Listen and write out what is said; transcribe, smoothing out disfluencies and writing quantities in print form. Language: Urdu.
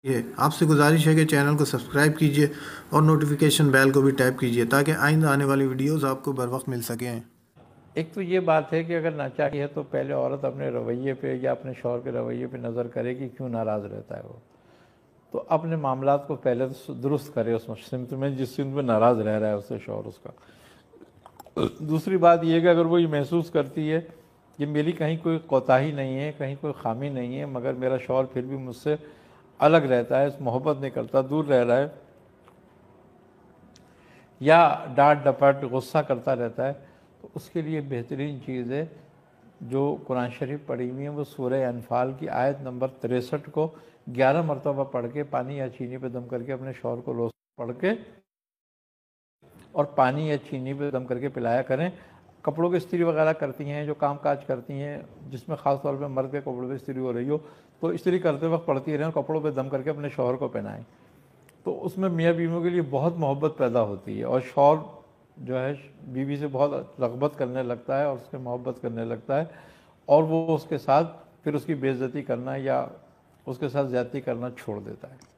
یہ آپ سے گزارش ہے کہ چینل کو سبسکرائب کیجئے اور نوٹیفیکیشن بیل کو بھی ٹیپ کیجئے تاکہ آئندہ آنے والی ویڈیوز آپ کو بر وقت مل سکیں۔ ایک تو یہ بات ہے کہ اگر ناچاری ہے تو پہلے عورت اپنے رویے پہ یا اپنے شوہر کے رویے پہ نظر کرے کہ کیوں ناراض رہتا ہے وہ، تو اپنے معاملات کو پہلے درست کرے اس سمت میں جس سمت میں ناراض رہ رہا ہے اس سے شوہر اس کا۔ دوسری بات یہ کہ اگر وہ یہ محسوس کرتی ہے کہ میری کہیں کوئی کوتاہی نہیں ہے، کہیں کوئی خامی نہیں ہے، مگر میرا شوہر پھر بھی مجھ سے الگ رہتا ہے، محبت نہیں کرتا، دور رہ رہا ہے، یا ڈانٹ ڈپٹ غصہ کرتا رہتا ہے، تو اس کے لیے بہترین چیز ہے جو قرآن شریف پڑھی ہوئی ہے، وہ سورہ انفال کی آیت نمبر 63 کو 11 مرتبہ پڑھ کے پانی یا چینی پہ دم کر کے اپنے شوہر کو روز پڑھ کے اور پانی یا چینی پہ دم کر کے پلایا کریں۔ کپڑوں کی استری وغیرہ کرتی ہیں، جو کام کاج کرتی ہیں جس میں خاص طور پہ مرد کے کپڑوں پہ استری ہو رہی ہو، تو استری کرتے وقت پڑھتی رہیں اور کپڑوں پہ دم کر کے اپنے شوہر کو پہنائیں، تو اس میں میاں بیویوں کے لیے بہت محبت پیدا ہوتی ہے، اور شوہر جو ہے بیوی سے بہت رغبت کرنے لگتا ہے اور اس سے محبت کرنے لگتا ہے، اور وہ اس کے ساتھ پھر اس کی بے عزتی کرنا یا اس کے ساتھ زیادتی کرنا چھوڑ دیتا ہے۔